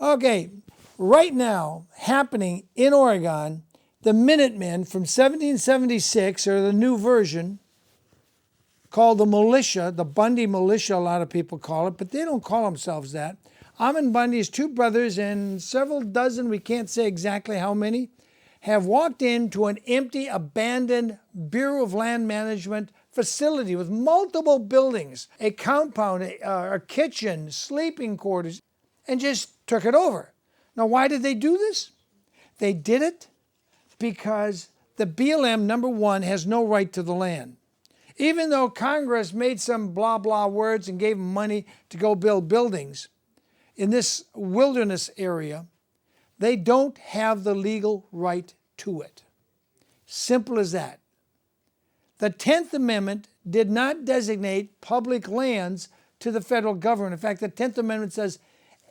Okay, right now, happening in Oregon, the Minutemen from 1776, or the new version, called the militia, the Bundy militia, a lot of people call it, but they don't call themselves that. Ammon Bundy's two brothers and several dozen, we can't say exactly how many, have walked into an empty, abandoned Bureau of Land Management facility with multiple buildings, a compound, a kitchen, sleeping quarters, and just took it over. Now, why did they do this? They did it because the B.L.M, number one, has no right to the land. Even though Congress made some blah, blah words and gave them money to go build buildings in this wilderness area, they don't have the legal right to it. Simple as that. The 10th Amendment did not designate public lands to the federal government. In fact, the 10th Amendment says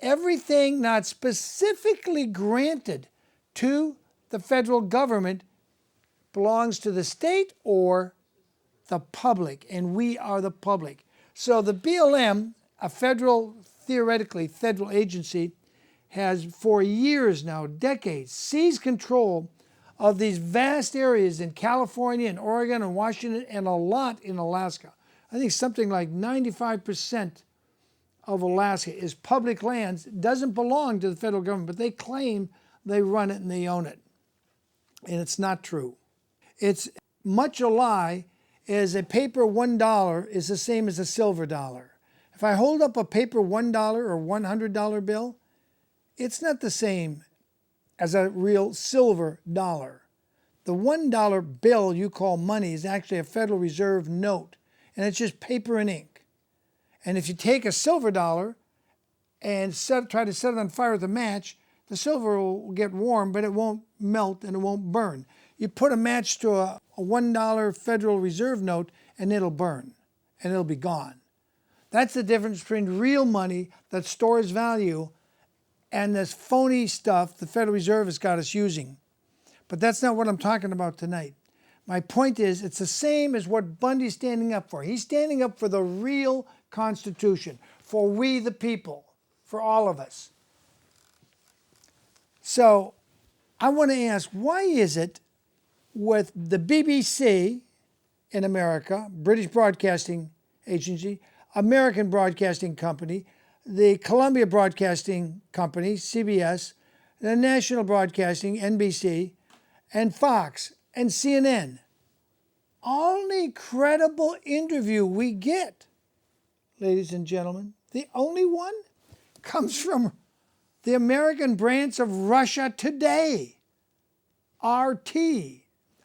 everything not specifically granted to the federal government belongs to the state or the public, and we are the public. So the B.L.M, a theoretically federal agency, has for years now, decades, seized control of these vast areas in California and Oregon and Washington and a lot in Alaska. I think something like 95% of Alaska is public lands. It doesn't belong to the federal government, but they claim they run it and they own it. And it's not true. It's much a lie as a paper $1 is the same as a silver dollar. If I hold up a paper $1 or $100 bill, it's not the same as a real silver dollar. The $1 bill you call money is actually a Federal Reserve note, and it's just paper and ink. And if you take a silver dollar and try to set it on fire with a match, the silver will get warm, but it won't melt and it won't burn. You put a match to a $1 Federal Reserve note and it'll burn and it'll be gone. That's the difference between real money that stores value and this phony stuff the Federal Reserve has got us using. But that's not what I'm talking about tonight. My point is, it's the same as what Bundy's standing up for. He's standing up for the real Constitution, for we the people, for all of us. So I want to ask, why is it with the BBC in America, British Broadcasting Agency, American Broadcasting Company, the Columbia Broadcasting Company, CBS, the National Broadcasting, NBC, and Fox, and CNN, only credible interview we get, ladies and gentlemen, the only one, comes from the American branch of Russia Today, RT.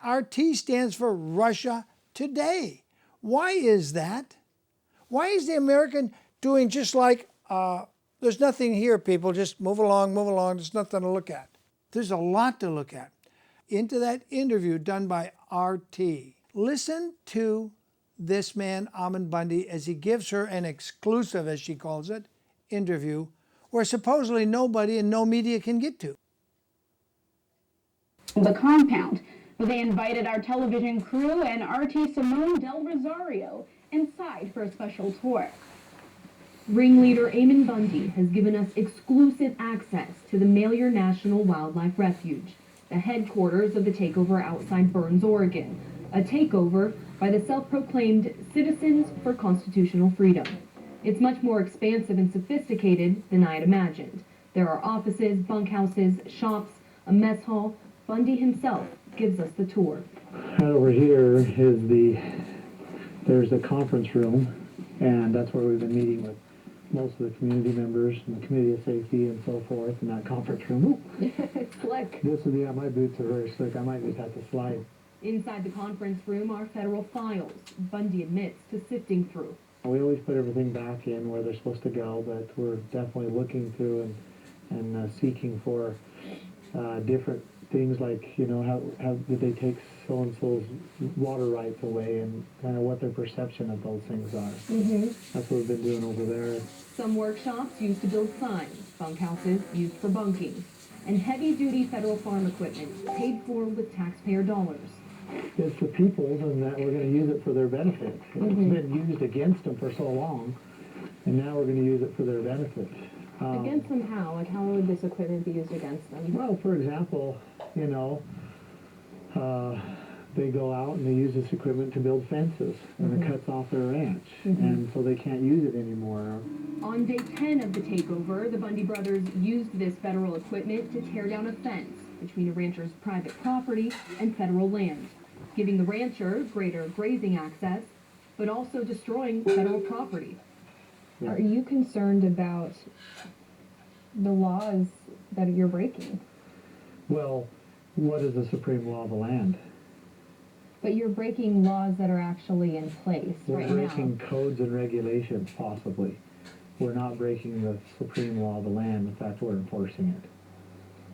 RT stands for Russia Today. Why is that? Why is the American doing just like, there's nothing here, people, just move along, there's nothing to look at. There's a lot to look at. Into that interview done by RT. Listen to this man, Ammon Bundy, as he gives her an exclusive, as she calls it, interview, where supposedly nobody and no media can get to. The compound, where they invited our television crew and RT Simone Del Rosario inside for a special tour. Ringleader Ammon Bundy has given us exclusive access to the Malheur National Wildlife Refuge, the headquarters of the takeover outside Burns, Oregon, a takeover by the self-proclaimed Citizens for Constitutional Freedom. It's much more expansive and sophisticated than I had imagined. There are offices, bunkhouses, shops, a mess hall. Bundy himself gives us the tour. Right over here is there's a conference room, and that's where we've been meeting with most of the community members and the Committee of Safety and so forth in that conference room. It's slick. My boots are very slick. I might just have to slide. Inside the conference room are federal files, Bundy admits to sifting through. We always put everything back in where they're supposed to go, but we're definitely looking through and seeking for different things like, how did they take so-and-so's water rights away and kind of what their perception of those things are. Mm-hmm. That's what we've been doing over there. Some workshops used to build signs, bunkhouses used for bunking, and heavy-duty federal farm equipment paid for with taxpayer dollars. It's the people's, and that we're going to use it for their benefit. Mm-hmm. It's been used against them for so long, and now we're going to use it for their benefit. Against them how? Like, how would this equipment be used against them? Well, for example, you know, they go out and they use this equipment to build fences, and it cuts off their ranch, and so they can't use it anymore. On day 10 of the takeover, the Bundy brothers used this federal equipment to tear down a fence between a rancher's private property and federal land, giving the rancher greater grazing access, but also destroying federal property. Yeah. Are you concerned about the laws that you're breaking? Well, what is the supreme law of the land? But you're breaking laws that are actually in place We're right breaking now. codes and regulations, possibly. We're not breaking the supreme law of the land. In fact, we're enforcing it.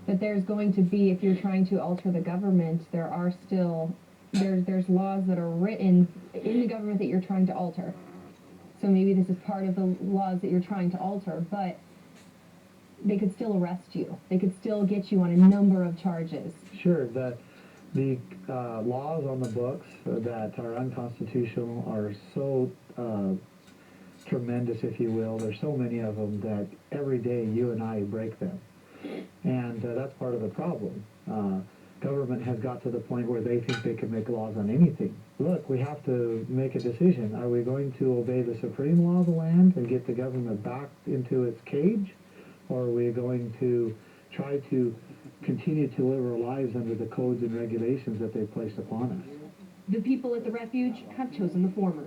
But there's going to be, if you're trying to alter the government, there are still, there's laws that are written in the government that you're trying to alter. So maybe this is part of the laws that you're trying to alter, but they could still arrest you. They could still get you on a number of charges. Sure, the laws on the books that are unconstitutional are so tremendous, if you will. There's so many of them that every day you and I break them. And that's part of the problem. Government has got to the point where they think they can make laws on anything. Look, we have to make a decision. Are we going to obey the supreme law of the land and get the government back into its cage? Or are we going to try to continue to live our lives under the codes and regulations that they've placed upon us? The people at the refuge have chosen the former.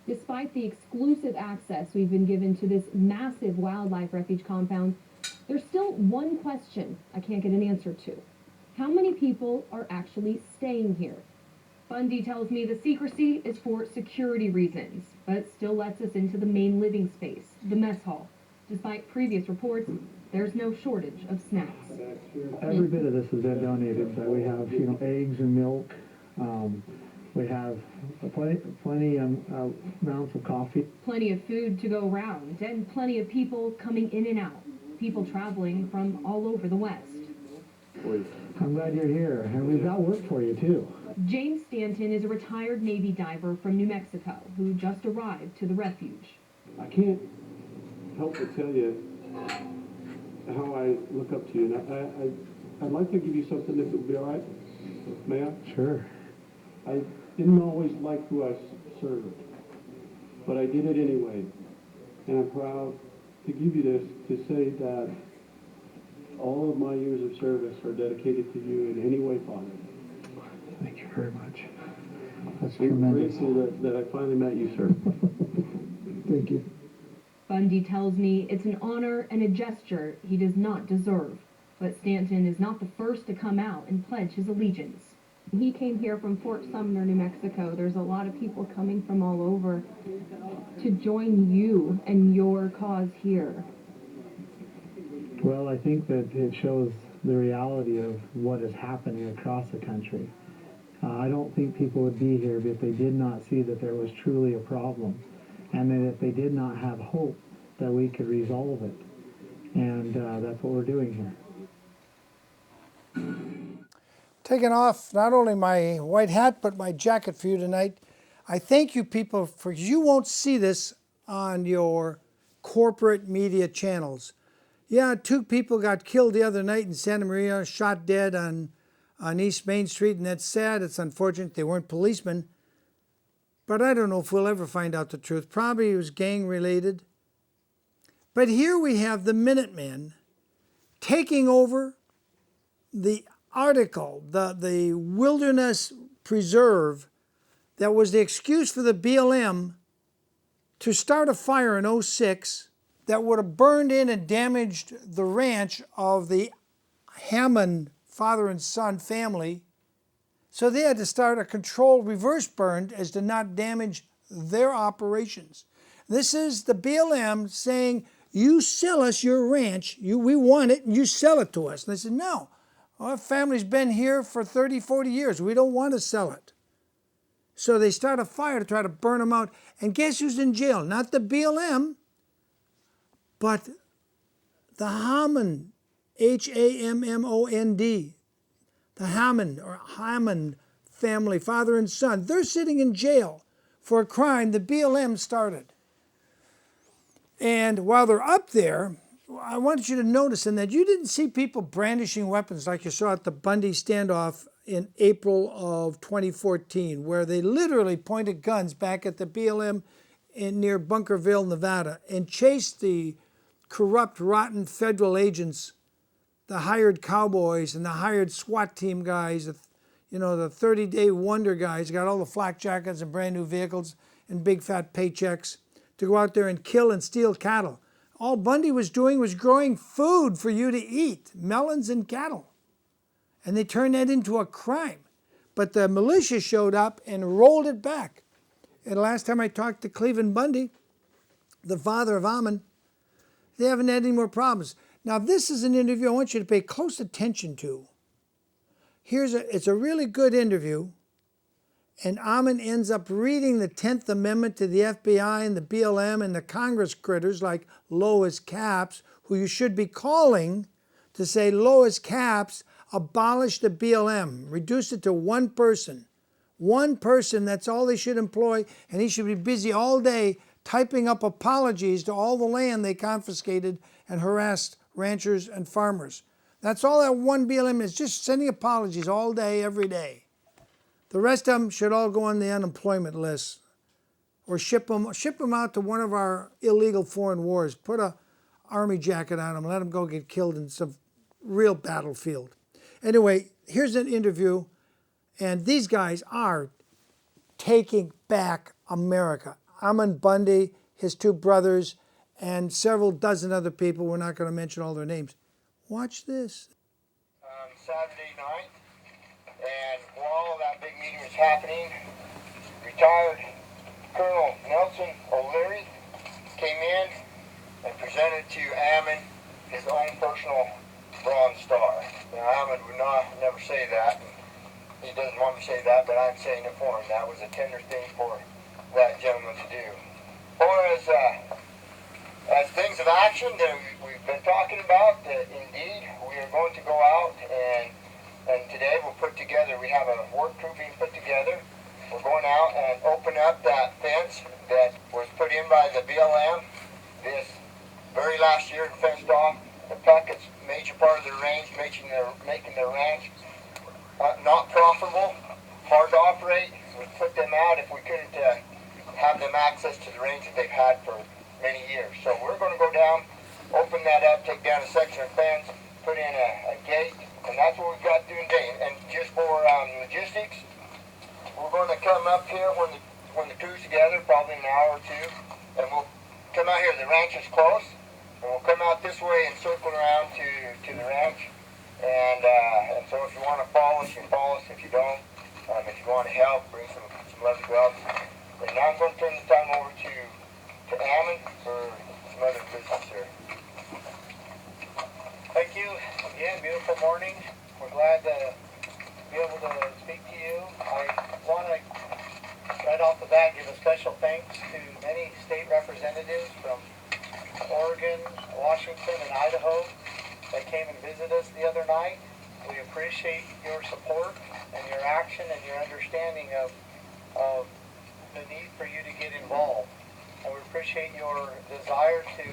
Despite the exclusive access we've been given to this massive wildlife refuge compound, there's still one question I can't get an answer to. How many people are actually staying here? Bundy tells me the secrecy is for security reasons, but still lets us into the main living space, the mess hall. Despite previous reports, there's no shortage of snacks. Every bit of this has been donated. We have, you know, eggs and milk. We have plenty amounts of coffee. Plenty of food to go around, and plenty of people coming in and out. People traveling from all over the West. I'm glad you're here, and we've got work for you, too. James Stanton is a retired Navy diver from New Mexico who just arrived to the refuge. I can't help but tell you how I look up to you. And I'd like to give you something if it would be all right. May I? Sure. I didn't always like who I served, but I did it anyway. And I'm proud to give you this to say that all of my years of service are dedicated to you in any way possible. Thank you very much. That's I'm tremendous. grateful that I finally met you, sir. Thank you. Bundy tells me it's an honor and a gesture he does not deserve. But Stanton is not the first to come out and pledge his allegiance. He came here from Fort Sumner, New Mexico. There's a lot of people coming from all over to join you and your cause here. Well, I think that it shows the reality of what is happening across the country. I don't think people would be here if they did not see that there was truly a problem, and that if they did not have hope that we could resolve it. And that's what we're doing here. Taking off not only my white hat, but my jacket for you tonight. I thank you people for, you won't see this on your corporate media channels. Yeah, 2 people got killed the other night in Santa Maria, shot dead on East Main Street, and that's sad. It's unfortunate. They weren't policemen. But I don't know if we'll ever find out the truth. Probably it was gang-related. But here we have the Minutemen taking over the article, the wilderness preserve that was the excuse for the B.L.M. to start a fire in 06 that would have burned in and damaged the ranch of the Ammon father and son family. So they had to start a controlled reverse burn as to not damage their operations. This is the B.L.M. saying, you sell us your ranch, we want it, and you sell it to us. And they said, no, our family's been here for 30, 40 years. We don't want to sell it. So they start a fire to try to burn them out. And guess who's in jail? Not the B.L.M., but the Hammond, Hammond, the Hammond family, father and son. They're sitting in jail for a crime the B.L.M. started. And while they're up there, I want you to notice in that you didn't see people brandishing weapons like you saw at the Bundy standoff in April of 2014, where they literally pointed guns back at the B.L.M. near Bunkerville, Nevada, and chased the corrupt, rotten federal agents, the hired cowboys and the hired SWAT team guys, the 30-day wonder guys, got all the flak jackets and brand new vehicles and big fat paychecks to go out there and kill and steal cattle. All Bundy was doing was growing food for you to eat, melons and cattle. And they turned that into a crime. But the militia showed up and rolled it back. And the last time I talked to Cleveland Bundy, the father of Ammon, they haven't had any more problems. Now, this is an interview I want you to pay close attention to. It's a really good interview, and Ammon ends up reading the 10th Amendment to the FBI and the B.L.M. and the Congress critters like Lois Capps, who you should be calling to say, Lois Capps, abolish the B.L.M., reduce it to one person. One person, that's all they should employ, and he should be busy all day typing up apologies to all the land they confiscated and harassed ranchers and farmers. That's all that one B.L.M. is, just sending apologies all day, every day. The rest of them should all go on the unemployment list or ship them out to one of our illegal foreign wars. Put a army jacket on them, let them go get killed in some real battlefield. Anyway, here's an interview, and these guys are taking back America. Ammon Bundy, his two brothers, and several dozen other people. We're not going to mention all their names. Watch this. Saturday night, and while that big meeting was happening, retired Colonel Nelson O'Leary came in and presented to Ammon his own personal Bronze Star. Now, Ammon would never say that. He doesn't want me to say that, but I'm saying it for him. That was a tender thing for that gentleman to do. As things of action that we've been talking about, indeed, we are going to go out and today we have a work crew being put together. We're going out and open up that fence that was put in by the B.L.M. this very last year and fenced off the Puckett's major part of their range, making their ranch not profitable, hard to operate. We put them out if we couldn't have them access to the range that they've had for many years. So we're going to go down, open that up, take down a section of fence, put in a gate, and that's what we've got doing today. And just for logistics, we're going to come up here when the crew's together, probably an hour or two, and we'll come out here. The ranch is close, and we'll come out this way and circle around to the ranch. And so if you want to follow us, you follow us. If you don't, if you want to help, bring some leather gloves. And now I'm going to turn the time over to Ammon for some other business here. Thank you again. Beautiful morning. We're glad to be able to speak to you. I want to, right off the bat, give a special thanks to many state representatives from Oregon, Washington, and Idaho that came and visited us the other night. We appreciate your support and your action and your understanding of the need for you to get involved. And we appreciate your desire to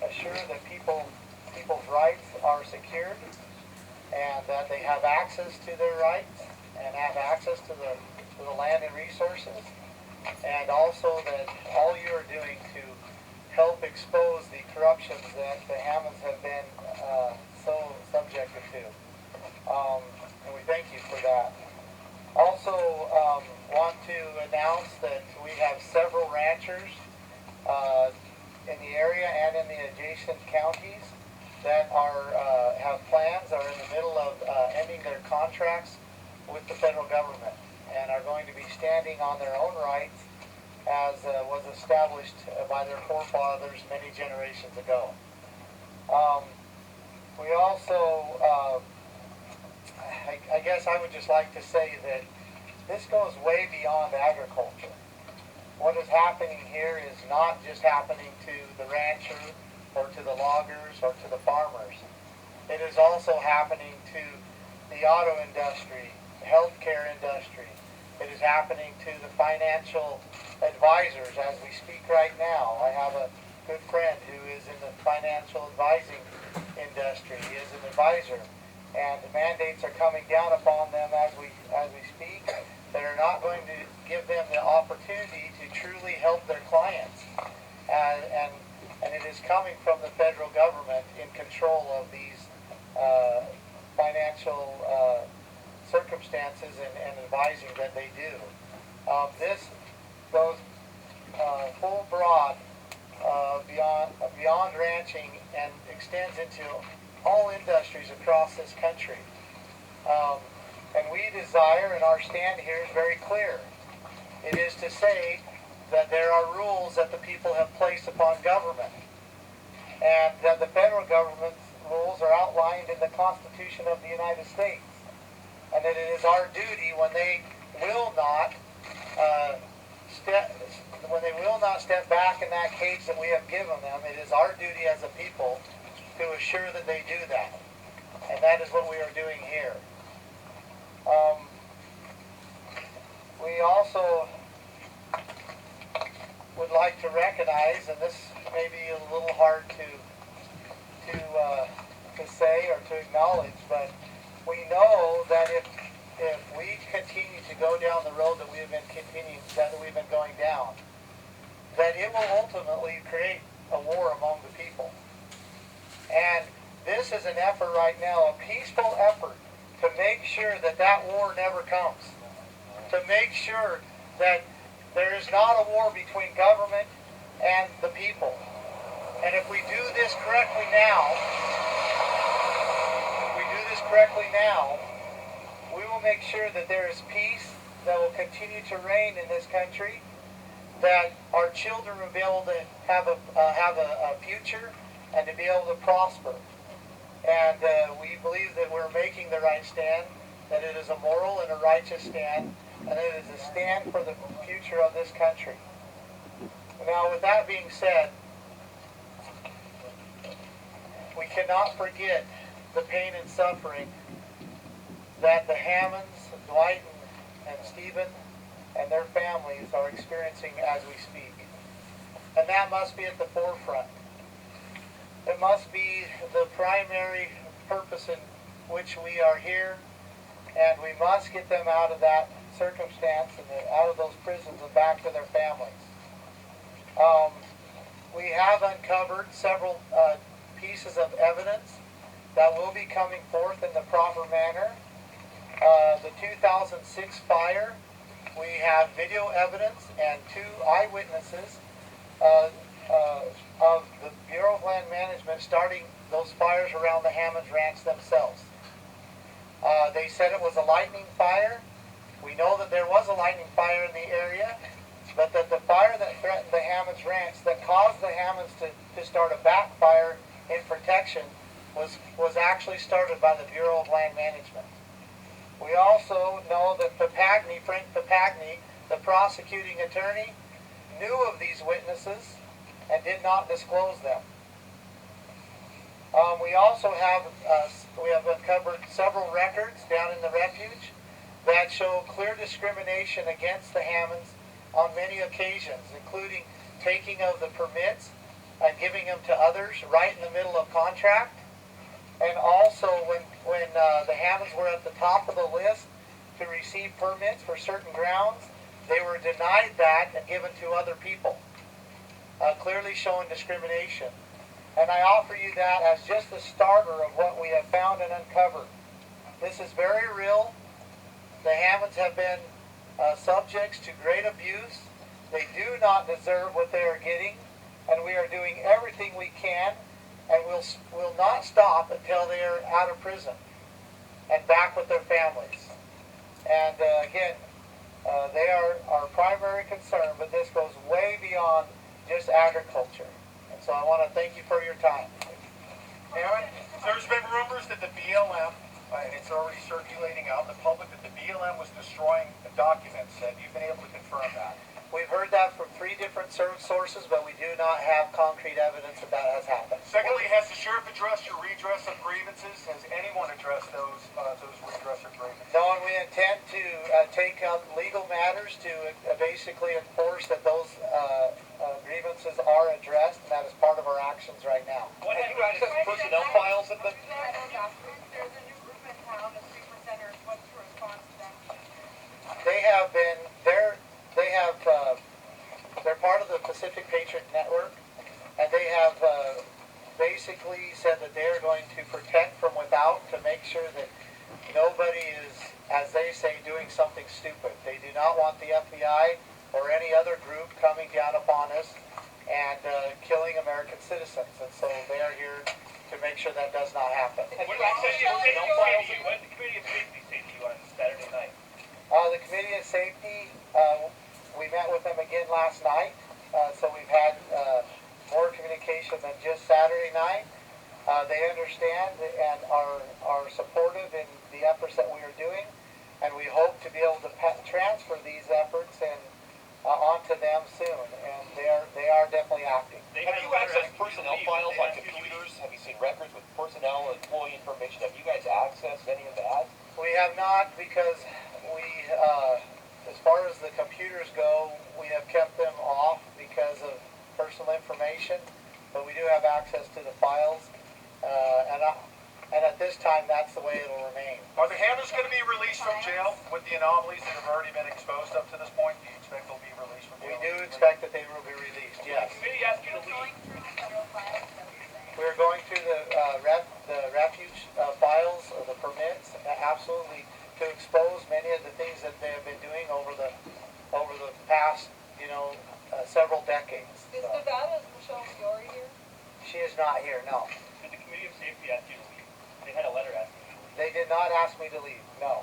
assure that people's rights are secured and that they have access to their rights and have access to the land and resources, and also that all you are doing to help expose the corruptions that the Ammons have been so subjected to. And we thank you for that. Also want to announce that we have several ranchers in the area and in the adjacent counties that have plans, are in the middle of ending their contracts with the federal government and are going to be standing on their own rights as was established by their forefathers many generations ago. We also, I guess I would just like to say that this goes way beyond agriculture. What is happening here is not just happening to the rancher or to the loggers or to the farmers. It is also happening to the auto industry, the healthcare industry. It is happening to the financial advisors as we speak right now. I have a good friend who is in the financial advising industry. He is an advisor, and the mandates are coming down upon them as we speak that are not going to give them the opportunity to truly help their clients. And it is coming from the federal government in control of these financial circumstances and advising that they do. This goes full broad beyond ranching and extends into all industries across this country. And we desire, and our stand here is very clear. It is to say that there are rules that the people have placed upon government, and that the federal government's rules are outlined in the Constitution of the United States, and that it is our duty when they will not step back in that cage that we have given them. It is our duty as a people to assure that they do that, and that is what we are doing here. We also would like to recognize, and this may be a little hard to say or to acknowledge, but we know that if we continue to go down the road that we've been going down, that it will ultimately create a war among the people. And this is an effort right now, a peaceful effort, to make sure that that war never comes. To make sure that there is not a war between government and the people. And if we do this correctly now, we will make sure that there is peace that will continue to reign in this country, that our children will be able to have a future and to be able to prosper. And we believe that we're making the right stand, that it is a moral and a righteous stand, and that it is a stand for the future of this country. Now, with that being said, we cannot forget the pain and suffering that the Hammonds, Dwight and Stephen, and their families are experiencing as we speak. And that must be at the forefront. It must be the primary purpose in which we are here, and we must get them out of that circumstance and out of those prisons and back to their families. We have uncovered several pieces of evidence that will be coming forth in the proper manner. The 2006 fire, we have video evidence and 2 eyewitnesses of the Bureau of Land Management starting those fires around the Hammonds Ranch themselves. They said it was a lightning fire. We know that there was a lightning fire in the area, but that the fire that threatened the Hammonds Ranch, that caused the Hammonds to start a backfire in protection, was actually started by the Bureau of Land Management. We also know that Frank Papagni, the prosecuting attorney, knew of these witnesses and did not disclose them. We also have uncovered several records down in the refuge that show clear discrimination against the Hammonds on many occasions, including taking of the permits and giving them to others right in the middle of contract. And also when the Hammonds were at the top of the list to receive permits for certain grounds, they were denied that and given to other people, clearly showing discrimination. And I offer you that as just the starter of what we have found and uncovered. This is very real. The Hammonds have been subjects to great abuse. They do not deserve what they are getting, and we are doing everything we can, and we'll not stop until they are out of prison and back with their families. And again, they are our primary concern, but this goes way beyond just agriculture. And so I want to thank you for your time. Ammon, there's been rumors that the B.L.M., and it's already circulating out in the public, that the B.L.M. was destroying the documents. Have you been able to confirm that? We've heard that from 3 different sources, but we do not have concrete evidence that that has happened. Secondly, has the sheriff addressed your redress of grievances? Has anyone addressed those redress of grievances? No, and we intend to take up legal matters to basically enforce that those grievances are addressed, and that is part of our actions right now. What have you accessed personnel files at the? There's a new group in town, the 3%ers. What's your response to them? They have been, they're part of the Pacific Patriot Network, and they have basically said that they're going to protect from without to make sure that nobody is, as they say, doing something stupid. They do not want the FBI or any other group coming down upon us and killing American citizens, and so they are here to make sure that does not happen. What did personnel files? What did the Committee of Safety say to you on Saturday night? The Committee of Safety, we met with them again last night, so we've had more communication than just Saturday night. They understand and are supportive in the efforts that we are doing, and we hope to be able to transfer these efforts and onto them soon, and they are definitely acting. Have you accessed personnel files on computers? Have you seen records with personnel and employee information? Have you guys accessed any of that? We have not, because we, as far as the computers go, we have kept them off because of personal information, but we do have access to the files, and at this time, that's the way it'll remain. Are the Hammers going to be released from jail with the anomalies that have already been exposed up to this point? Do you expect they'll be released from We jail? do expect that they will be released, yes. The committee asked you to leave. We're going through the refuge files, or the permits, absolutely, to expose many of the things that they have been doing over the past, several decades. Is Nevada's Michelle Fiore here? She is not here, no. Did the Committee of Safety ask you to leave? They had a letter asking you to leave. They did not ask me to leave, no.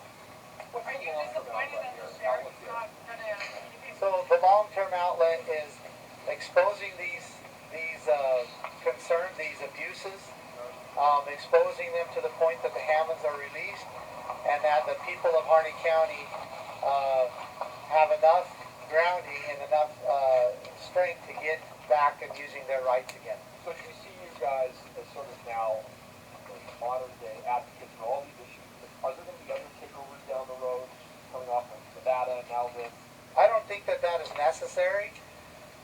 Are you disappointed that the sheriff's not gonna keep you? So the long-term outlet is exposing these concerns, these abuses, exposing them to the point that the Hammonds are released, and that the people of Harney County have enough grounding and enough strength to get back and using their rights again. So do you see you guys as sort of now modern day advocates for all these issues? Are there going to be other takeovers down the road coming off of Nevada and now this? I don't think that is necessary,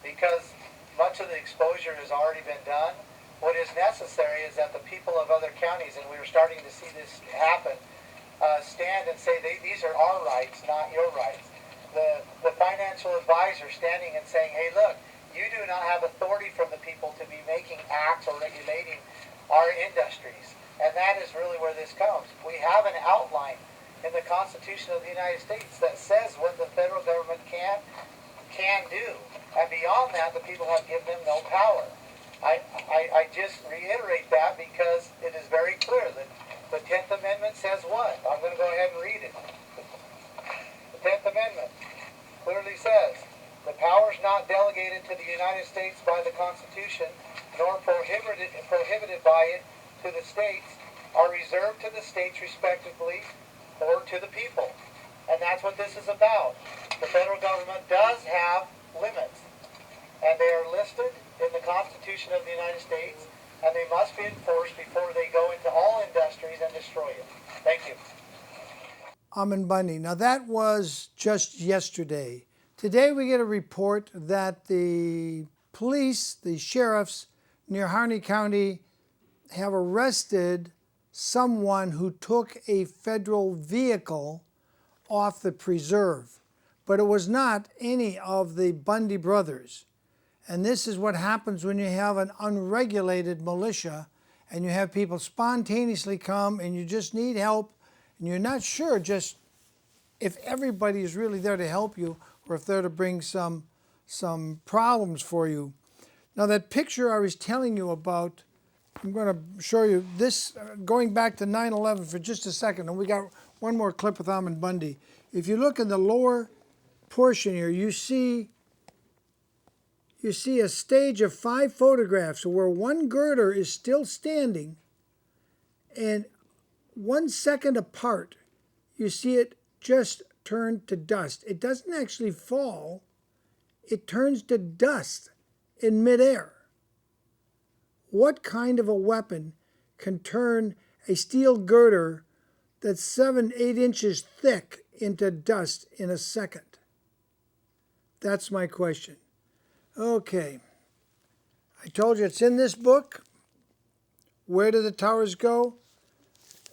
because much of the exposure has already been done. What is necessary is that the people of other counties, and we are starting to see this happen, stand and say these are our rights, not your rights. The financial advisor standing and saying, hey, look, you do not have authority from the people to be making acts or regulating our industries. And that is really where this comes. We have an outline in the Constitution of the United States that says what the federal government can do. And beyond that, the people have given them no power. I just reiterate that because it is very clear that the 10th Amendment says what? I'm going to go ahead and read it. The 10th Amendment clearly says, the powers not delegated to the United States by the Constitution, nor prohibited by it to the states, are reserved to the states respectively or to the people. And that's what this is about. The federal government does have limits, and they are listed in the Constitution of the United States, and they must be enforced before they go into all industries and destroy it. Thank you. Ammon Bundy. Now that was just yesterday. Today we get a report that the police, the sheriffs near Harney County, have arrested someone who took a federal vehicle off the preserve. But it was not any of the Bundy brothers. And this is what happens when you have an unregulated militia and you have people spontaneously come and you just need help and you're not sure just if everybody is really there to help you or if they're to bring some problems for you. Now that picture I was telling you about, I'm going to show you this, going back to 9/11 for just a second, and we got one more clip with Ammon Bundy. If you look in the lower portion here, you see a stage of 5 photographs where one girder is still standing, and 1 second apart, you see it just turn to dust. It doesn't actually fall, it turns to dust in midair. What kind of a weapon can turn a steel girder that's 7-8 inches thick into dust in a second? That's my question. Okay. I told you it's in this book. Where do the towers go?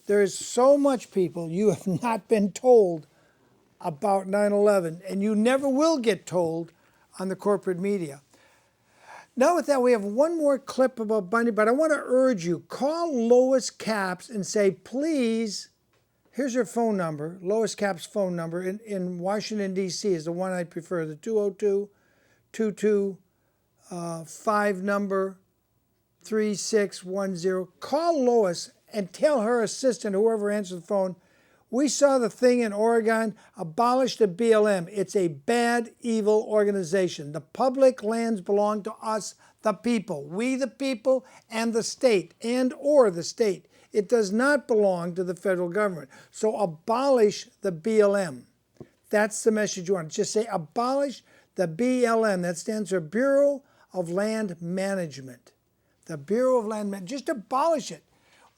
There is so much, people, you have not been told about 9/11, and you never will get told on the corporate media. Now with that, we have one more clip about Bundy, but I want to urge you, call Lois Capps and say, please, here's her phone number. Lois Capps' phone number in Washington, D.C. is the one I prefer, the 202-22-5 number 3610. Call Lois and tell her assistant, whoever answers the phone, we saw the thing in Oregon, abolish the B.L.M. It's a bad, evil organization. The public lands belong to us, the people. We the people and the state, or the state. It does not belong to the federal government. So abolish the B.L.M. That's the message you want. Just say abolish the B.L.M. That stands for Bureau of Land Management. The Bureau of Land Management. Just abolish it.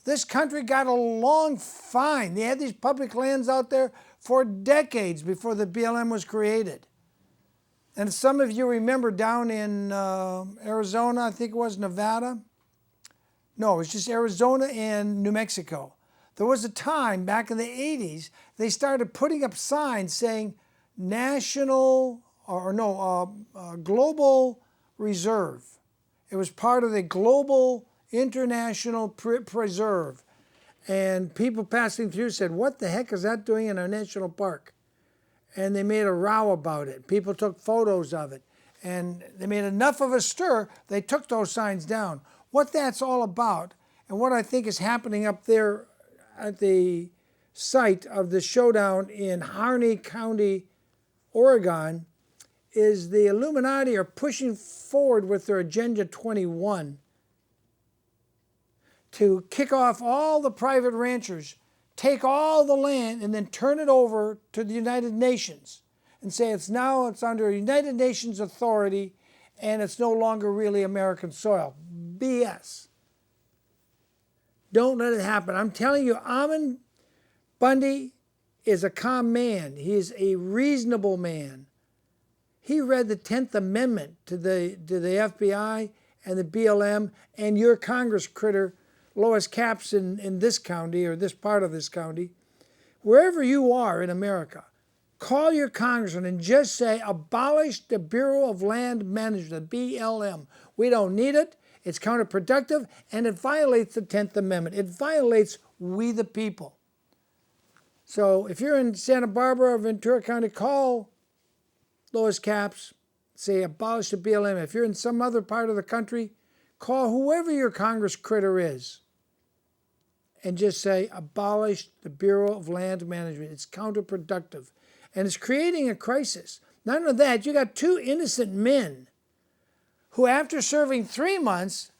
This country got a long fine. They had these public lands out there for decades before the B.L.M. was created. And some of you remember down in Arizona, I think it was Nevada. No, it was just Arizona and New Mexico. There was a time back in the 80s, they started putting up signs saying global reserve. It was part of the global international preserve. And people passing through said, what the heck is that doing in our national park? And they made a row about it. People took photos of it. And they made enough of a stir, they took those signs down. What that's all about, and what I think is happening up there at the site of the showdown in Harney County, Oregon, is the Illuminati are pushing forward with their Agenda 21 to kick off all the private ranchers, take all the land, and then turn it over to the United Nations and say it's under United Nations authority and it's no longer really American soil. BS. Don't let it happen. I'm telling you, Ammon Bundy is a calm man. He is a reasonable man. He read the 10th Amendment to the FBI and the B.L.M. and your Congress critter, Lois Capps in this county or this part of this county. Wherever you are in America, call your congressman and just say, abolish the Bureau of Land Management, BLM. We don't need it. It's counterproductive, and it violates the 10th Amendment. It violates we the people. So if you're in Santa Barbara or Ventura County, call Lois Capps, say abolish the BLM. If you're in some other part of the country, call whoever your Congress critter is and just say abolish the Bureau of Land Management. It's counterproductive, and it's creating a crisis. Not only that, you got two innocent men who, after serving 3 months,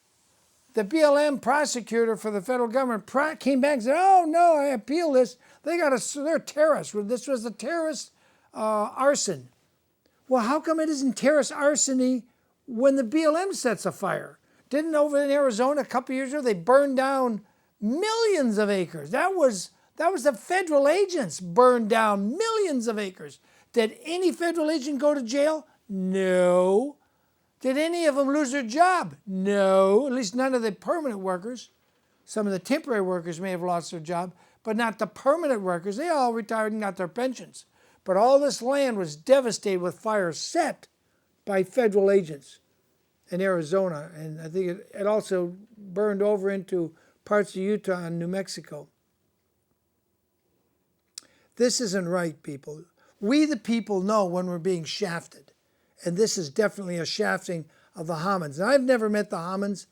the BLM prosecutor for the federal government came back and said, oh, no, I appeal this. They're terrorists. This was a terrorist arson. Well, how come it isn't terrorist arson when the BLM sets a fire? Didn't over in Arizona a couple years ago, they burned down millions of acres. That was the federal agents burned down millions of acres. Did any federal agent go to jail? No. Did any of them lose their job? No, at least none of the permanent workers. Some of the temporary workers may have lost their job, but not the permanent workers. They all retired and got their pensions. But all this land was devastated with fires set by federal agents in Arizona. And I think it also burned over into parts of Utah and New Mexico. This isn't right, people. We the people know when we're being shafted. And this is definitely a shafting of the Hammons. And I've never met the Hammons.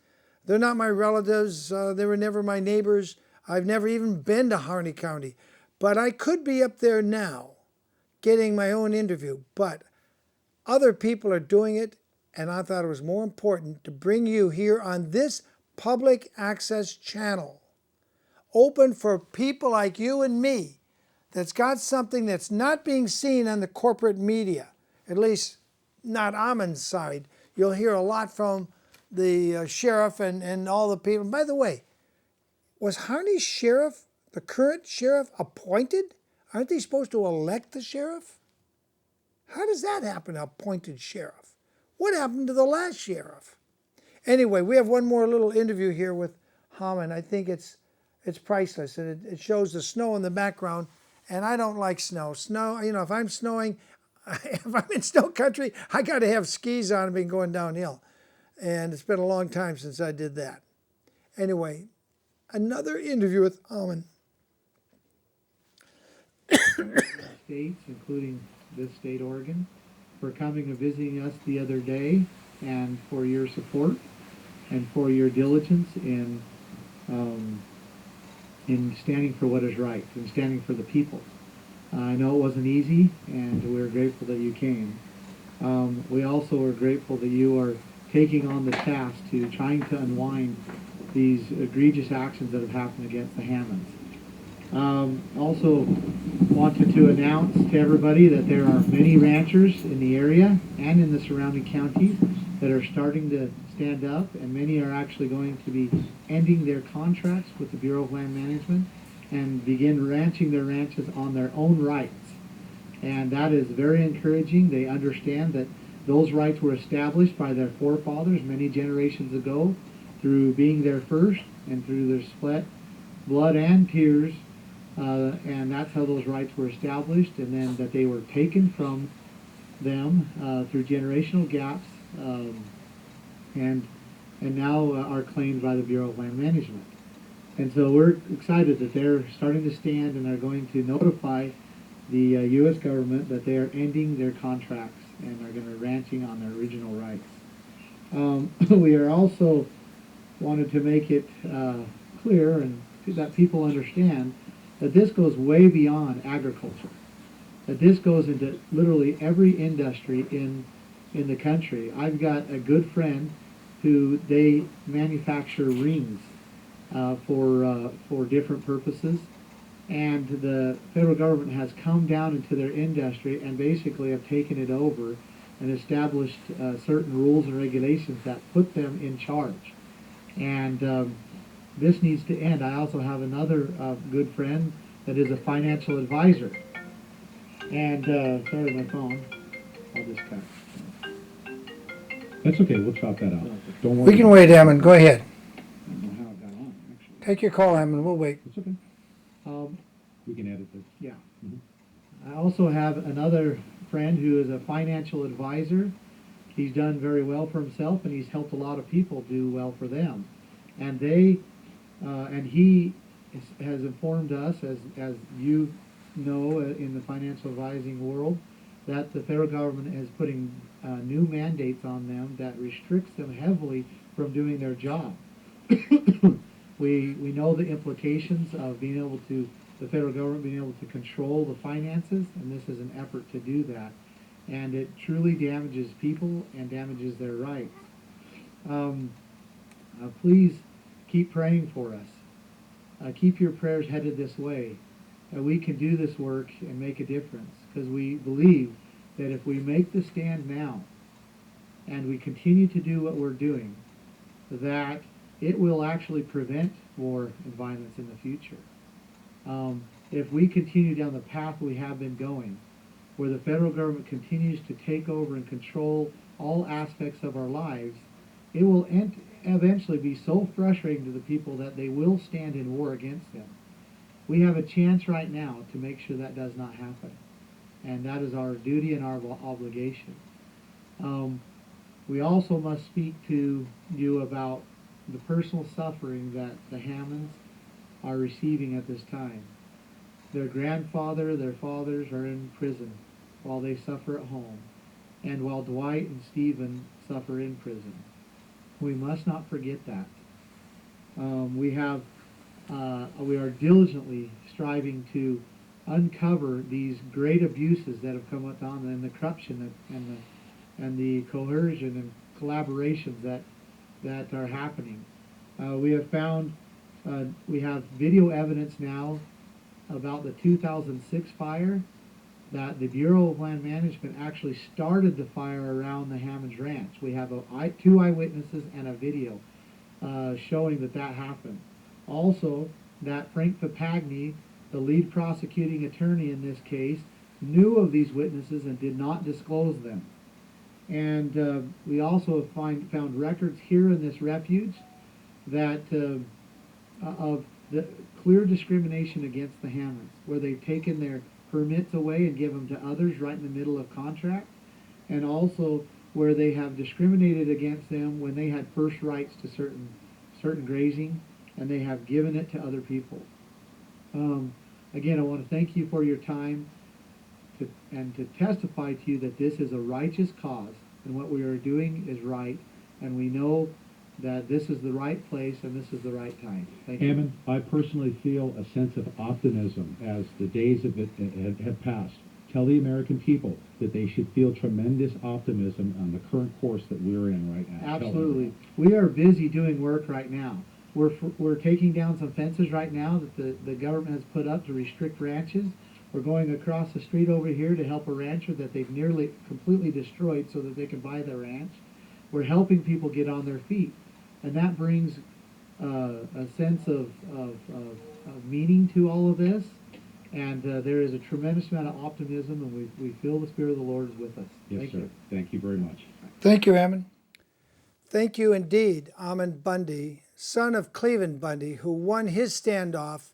They're not my relatives. They were never my neighbors. I've never even been to Harney County. But I could be up there now getting my own interview. But other people are doing it, and I thought it was more important to bring you here on this public access channel, open for people like you and me, that's got something that's not being seen on the corporate media, at least not Ammon's side. You'll hear a lot from the sheriff and all the people. By the way, was Harney's sheriff, the current sheriff, appointed? Aren't they supposed to elect the sheriff? How does that happen, appointed sheriff? What happened to the last sheriff? Anyway, we have one more little interview here with Hammond. I think it's priceless, and it shows the snow in the background. And I don't like snow. Snow, if I'm snowing, if I'm in snow country, I got to have skis on and be going downhill. And it's been a long time since I did that. Anyway, another interview with Ammon. States, including this state, Oregon, for coming and visiting us the other day, and for your support and for your diligence in standing for what is right and standing for the people. I know it wasn't easy, and we're grateful that you came. We also are grateful that you are taking on the task to trying to unwind these egregious actions that have happened against the Hammonds. Also wanted to announce to everybody that there are many ranchers in the area and in the surrounding counties that are starting to stand up, and many are actually going to be ending their contracts with the Bureau of Land Management and begin ranching their ranches on their own rights. And that is very encouraging. They understand that those rights were established by their forefathers many generations ago through being there first and through their sweat, blood, and tears. And that's how those rights were established, and then that they were taken from them through generational gaps, and now are claimed by the Bureau of Land Management. And so we're excited that they're starting to stand and are going to notify the U.S. government that they are ending their contracts and are going to be ranching on their original rights. We are also wanted to make it clear and that people understand that this goes way beyond agriculture, that this goes into literally every industry in the country. I've got a good friend who they manufacture rings for different purposes, and the federal government has come down into their industry and basically have taken it over and established certain rules and regulations that put them in charge. And this needs to end. I also have another good friend that is a financial advisor. And sorry, my phone. I'll just cut. That's okay, we'll chop that out. Don't worry. We can wait, Ammon. Go ahead. I don't know how it got on, actually. Take your call, Ammon. We'll wait. It's okay. We can edit this. Yeah. Mhm. I also have another friend who is a financial advisor. He's done very well for himself, and he's helped a lot of people do well for them. And he has informed us, as you know, in the financial advising world, that the federal government is putting new mandates on them that restricts them heavily from doing their job. We know the implications of the federal government being able to control the finances, and this is an effort to do that. And it truly damages people and damages their rights. Please keep praying for us. Keep your prayers headed this way. We can do this work and make a difference, because we believe that if we make the stand now and we continue to do what we're doing, that it will actually prevent war and violence in the future. If we continue down the path we have been going, where the federal government continues to take over and control all aspects of our lives, it will eventually be so frustrating to the people that they will stand in war against them. We have a chance right now to make sure that does not happen. And that is our duty and our obligation. We also must speak to you about the personal suffering that the Hammonds are receiving at this time. Their grandfather, their fathers are in prison while they suffer at home, and while Dwight and Stephen suffer in prison. We must not forget that. We are diligently striving to uncover these great abuses that have come on, and the corruption and the coercion and collaborations that are happening. We have found we have video evidence now about the 2006 fire, that the Bureau of Land Management actually started the fire around the Hammonds Ranch. We have 2 eyewitnesses and a video showing that happened. Also, that Frank Papagni, the lead prosecuting attorney in this case, knew of these witnesses and did not disclose them. And we also have found records here in this refuge that of the clear discrimination against the Hammonds, where they've taken their permits away and give them to others right in the middle of contract, and also where they have discriminated against them when they had first rights to certain grazing, and they have given it to other people. Again, I want to thank you for your time and to testify to you that this is a righteous cause, and what we are doing is right, and we know that this is the right place and this is the right time. Thank you. Ammon, I personally feel a sense of optimism as the days of it have passed. Tell the American people that they should feel tremendous optimism on the current course that we're in right now. Absolutely. We are busy doing work right now. We're taking down some fences right now that the government has put up to restrict ranches. We're going across the street over here to help a rancher that they've nearly completely destroyed so that they can buy their ranch. We're helping people get on their feet. And that brings a sense of meaning to all of this. And there is a tremendous amount of optimism, and we feel the Spirit of the Lord is with us. Yes, Thank sir. you. Thank you very much. Thank you, Ammon. Thank you indeed, Ammon Bundy, son of Cleveland Bundy, who won his standoff,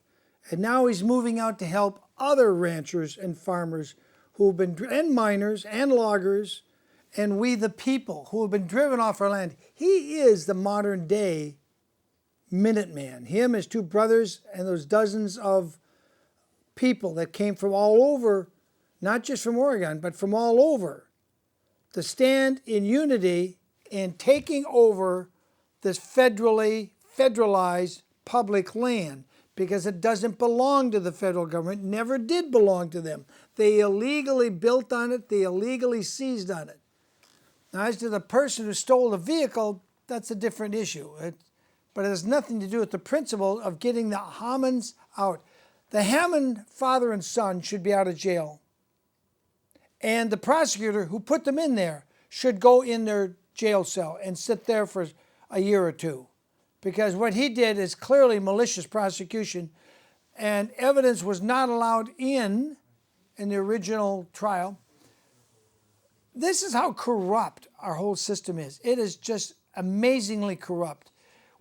and now he's moving out to help other ranchers and farmers who have been, and miners and loggers, and we the people who have been driven off our land. He is the modern day Minuteman. Him, his two brothers, and those dozens of people that came from all over, not just from Oregon, but from all over, to stand in unity in taking over this federalized public land, because it doesn't belong to the federal government, never did belong to them. They illegally built on it, they illegally seized on it. Now, as to the person who stole the vehicle, that's a different issue. But it has nothing to do with the principle of getting the Hammonds out. The Hammond father and son should be out of jail. And the prosecutor who put them in there should go in their jail cell and sit there for a year or two. Because what he did is clearly malicious prosecution, and evidence was not allowed in the original trial. This is how corrupt our whole system is. It is just amazingly corrupt.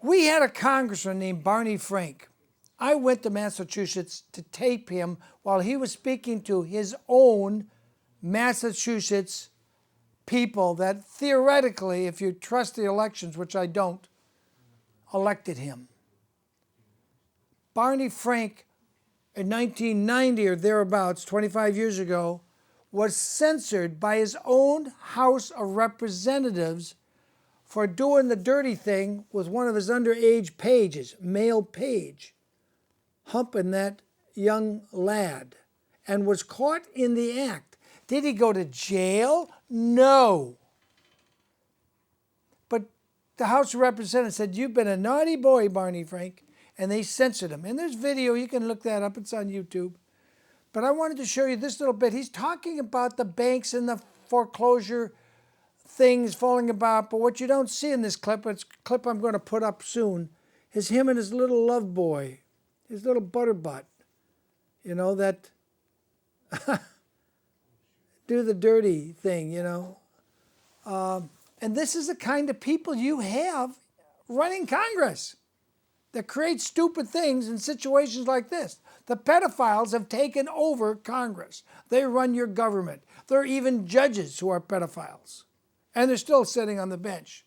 We had a congressman named Barney Frank. I went to Massachusetts to tape him while he was speaking to his own Massachusetts people that theoretically, if you trust the elections, which I don't, elected him. Barney Frank, in 1990 or thereabouts, 25 years ago, was censored by his own House of Representatives for doing the dirty thing with one of his underage pages, male page, humping that young lad, and was caught in the act. Did he go to jail? No. But the House of Representatives said, "You've been a naughty boy, Barney Frank," and they censored him. And there's video, you can look that up, it's on YouTube. But I wanted to show you this little bit. He's talking about the banks and the foreclosure things falling about, but what you don't see in this clip, it's a clip I'm going to put up soon, is him and his little love boy, his little butterbutt, you know, that do the dirty thing, you know. And this is the kind of people you have running Congress that create stupid things in situations like this. The pedophiles have taken over Congress. They run your government. There are even judges who are pedophiles. And they're still sitting on the bench.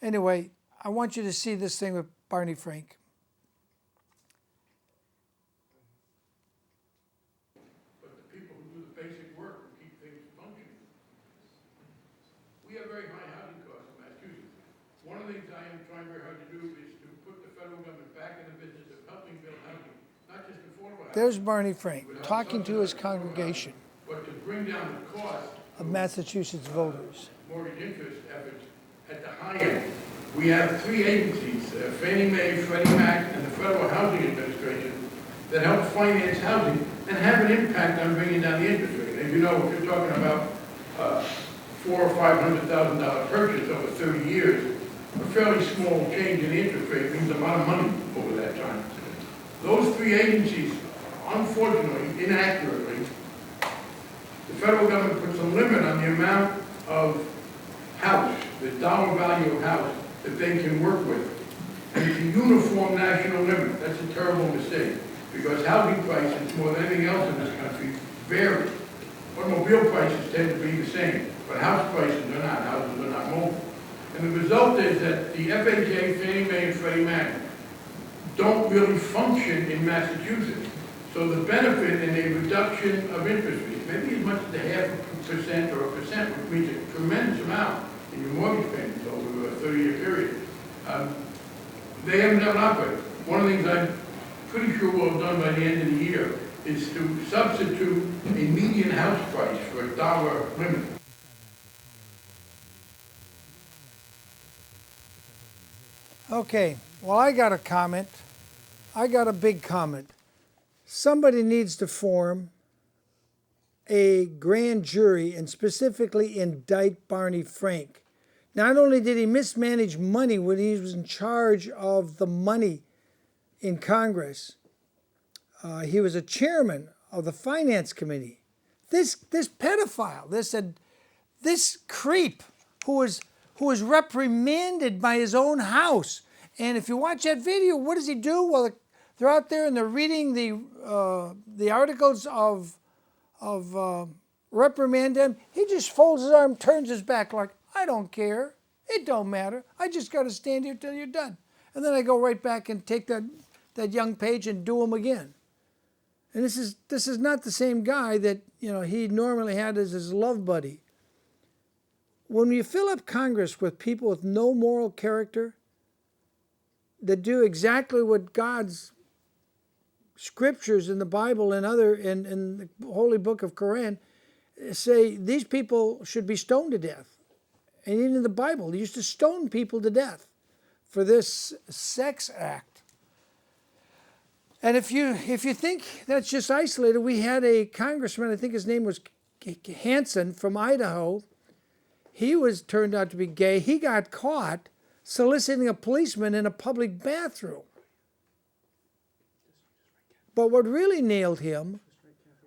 Anyway, I want you to see this thing with Barney Frank. But the people who do the basic work and keep things functioning. We have very high housing costs in Massachusetts. One of the things I am trying very hard to do is to put the federal government back in the business of helping build housing, not just affordable housing. There's Barney Frank talking to his congregation But to bring down the cost of Massachusetts voters. mortgage interest efforts at the high end. We have three agencies, Fannie Mae, Freddie Mac, and the Federal Housing Administration, that help finance housing and have an impact on bringing down the interest rate. As you know, if you're talking about $400,000 or $500,000 purchase over 30 years, a fairly small change in the interest rate means a lot of money over that time. Those three agencies, unfortunately, inaccurately, the federal government puts a limit on the amount of house, the dollar value of house that they can work with. And it's a uniform national limit. That's a terrible mistake, because housing prices, more than anything else in this country, vary. Automobile prices tend to be the same, but house prices are not. Houses are not mobile. And the result is that the FHA, Fannie Mae, and Freddie Mac don't really function in Massachusetts. So the benefit in a reduction of interest rates, maybe as much as a 0.5% or 1%, which means a tremendous amount in your mortgage payments over a 30-year period, they haven't done operated. One of the things I'm pretty sure we'll have done by the end of the year is to substitute a median house price for a dollar limit. Okay, well, I got a comment. I got a big comment. Somebody needs to form a grand jury and specifically indict Barney Frank. Not only did he mismanage money when he was in charge of the money in Congress, he was a chairman of the Finance Committee. This pedophile, this creep who was reprimanded by his own house. And if you watch that video, what does he do? Well, they're out there and they're reading the articles of reprimand him. He just folds his arm, turns his back like, I don't care. It don't matter. I just got to stand here till you're done. And then I go right back and take that young page and do him again. And this is not the same guy that he normally had as his love buddy. When you fill up Congress with people with no moral character that do exactly what God's scriptures in the Bible and in the holy book of Quran say, these people should be stoned to death. And even in the Bible, they used to stone people to death for this sex act. And if you think that's just isolated, we had a congressman, I think his name was Hansen from Idaho. He turned out to be gay. He got caught soliciting a policeman in a public bathroom. But what really nailed him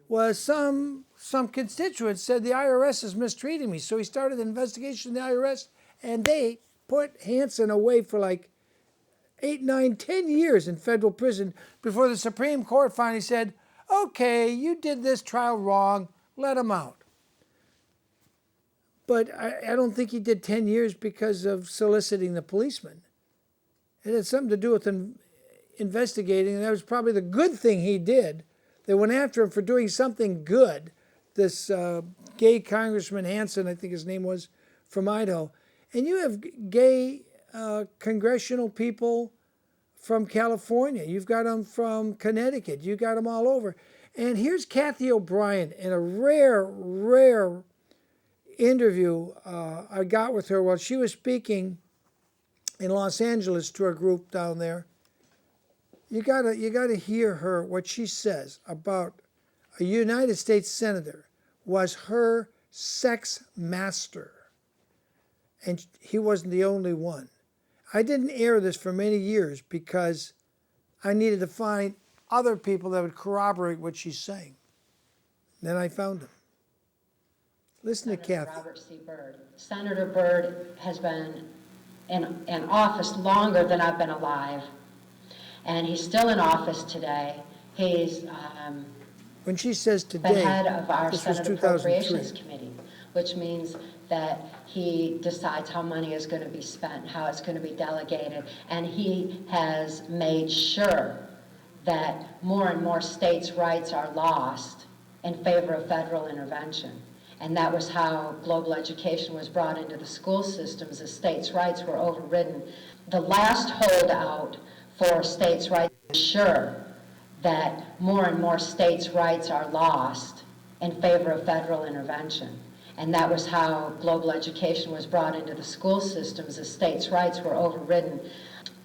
was some constituents said the IRS is mistreating me. So he started an investigation in the IRS, and they put Hansen away for like 8, 9, 10 years in federal prison before the Supreme Court finally said, okay, you did this trial wrong, let him out. But I don't think he did 10 years because of soliciting the policeman. It had something to do with investigating, and that was probably the good thing he did. They went after him for doing something good. This gay Congressman Hansen, I think his name was, from Idaho. And you have gay congressional people from California. You've got them from Connecticut. You've got them all over. And here's Kathy O'Brien in a rare interview I got with her while she was speaking in Los Angeles to a group down there. You gotta hear her, what she says about a United States senator was her sex master. And he wasn't the only one. I didn't air this for many years because I needed to find other people that would corroborate what she's saying. Then I found them. Listen to Kathy. Robert C. Byrd. Senator Byrd has been in office longer than I've been alive. And he's still in office today. He's when she says today, the head of our Senate Appropriations 2003. Committee, which means that he decides how money is going to be spent, how it's going to be delegated, and he has made sure that more and more states' rights are lost in favor of federal intervention. And that was how global education was brought into the school systems as states' rights were overridden. The last holdout for states' rights to ensure that more and more states' rights are lost in favor of federal intervention. And that was how global education was brought into the school systems as states' rights were overridden.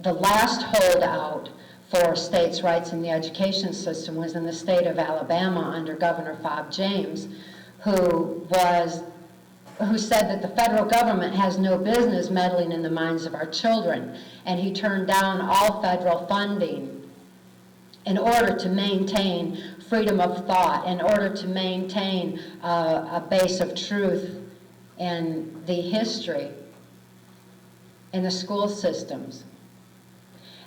The last holdout for states' rights in the education system was in the state of Alabama under Governor Fob James, who said that the federal government has no business meddling in the minds of our children, and he turned down all federal funding in order to maintain freedom of thought, in order to maintain a base of truth in the history, in the school systems.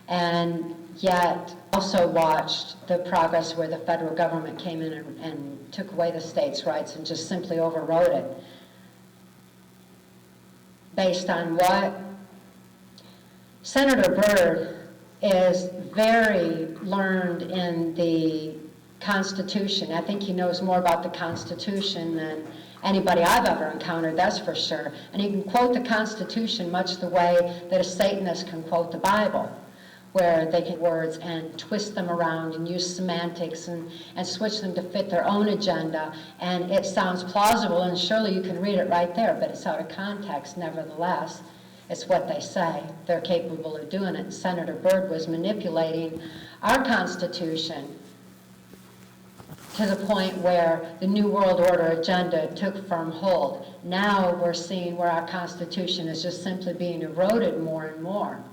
And yet also watched the progress where the federal government came in and took away the states' rights and just simply overrode it. Based on what? Senator Byrd is very learned in the Constitution. I think he knows more about the Constitution than anybody I've ever encountered, that's for sure. And he can quote the Constitution much the way that a Satanist can quote the Bible, where they can words and twist them around and use semantics and switch them to fit their own agenda. And it sounds plausible, and surely you can read it right there, but it's out of context nevertheless. It's what they say. They're capable of doing it. And Senator Byrd was manipulating our Constitution to the point where the New World Order agenda took firm hold. Now we're seeing where our Constitution is just simply being eroded more and more.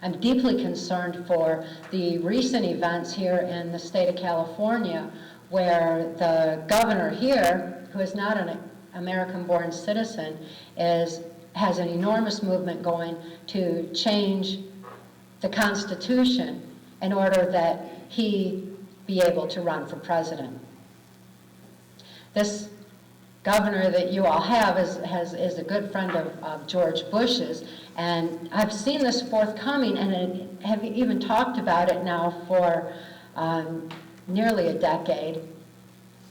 I'm deeply concerned for the recent events here in the state of California, where the governor here, who is not an American-born citizen, has an enormous movement going to change the Constitution in order that he be able to run for president. This governor that you all have is a good friend of George Bush's, and I've seen this forthcoming and have even talked about it now for nearly a decade,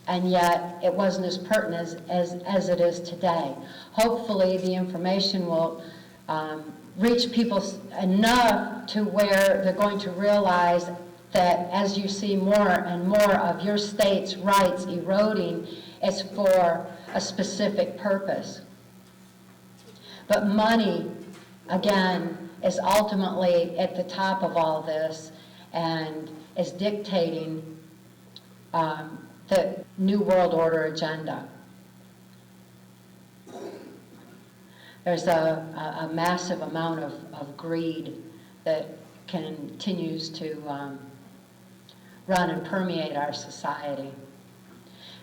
and yet it wasn't as pertinent as it is today. Hopefully the information will reach people enough to where they're going to realize that as you see more and more of your state's rights eroding, it's for a specific purpose. But money, again, is ultimately at the top of all this and is dictating the New World Order agenda. There's a massive amount of greed that continues to run and permeate our society.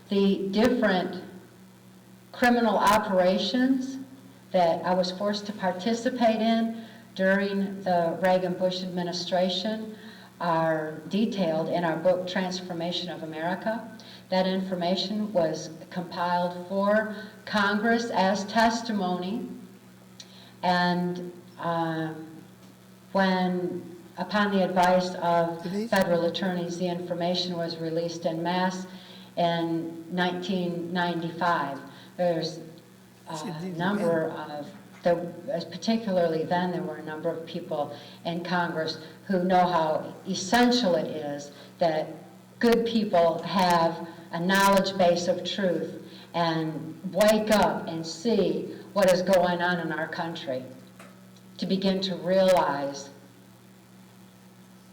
The different criminal operations that I was forced to participate in during the Reagan-Bush administration are detailed in our book, Transformation of America. That information was compiled for Congress as testimony, and when, upon the advice of federal attorneys, the information was released en masse in 1995. There's a number of, particularly then, there were a number of people in Congress who know how essential it is that good people have a knowledge base of truth and wake up and see what is going on in our country, to begin to realize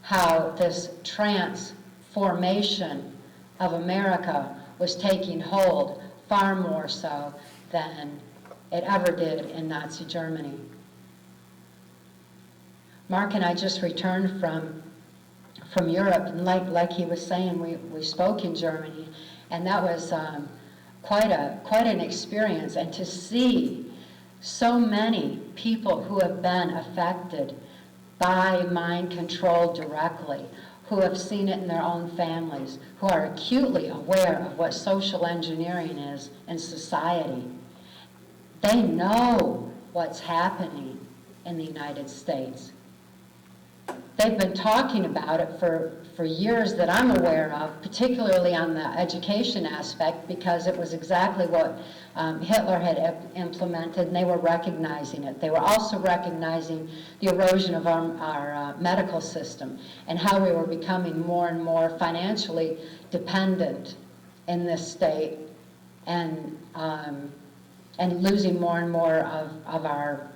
how this transformation of America was taking hold far more so than it ever did in Nazi Germany. Mark and I just returned from Europe, and like he was saying, we spoke in Germany, and that was quite an experience. And to see so many people who have been affected by mind control directly, who have seen it in their own families, who are acutely aware of what social engineering is in society. They know what's happening in the United States. They've been talking about it for years that I'm aware of, particularly on the education aspect, because it was exactly what Hitler had implemented, and they were recognizing it. They were also recognizing the erosion of our medical system and how we were becoming more and more financially dependent in this state, and losing more and more of our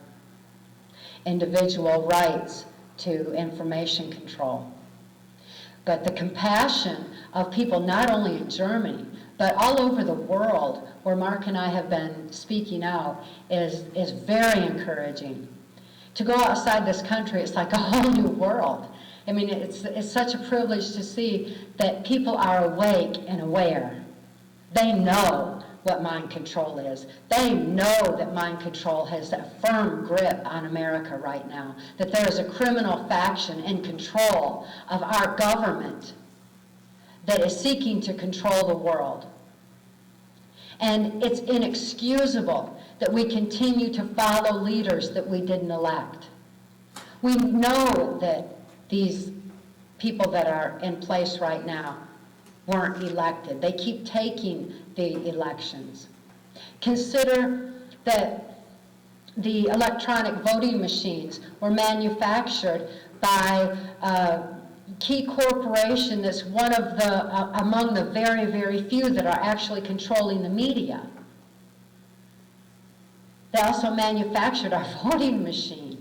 individual rights to information control. But the compassion of people not only in Germany, but all over the world where Mark and I have been speaking out is very encouraging. To go outside this country, it's like a whole new world. I mean, it's such a privilege to see that people are awake and aware. They know what mind control is. They know that mind control has a firm grip on America right now, that there is a criminal faction in control of our government that is seeking to control the world. And it's inexcusable that we continue to follow leaders that we didn't elect. We know that these people that are in place right now weren't elected. They keep taking the elections. Consider that the electronic voting machines were manufactured by a key corporation that's one of the, among the very, very few that are actually controlling the media. They also manufactured our voting machines.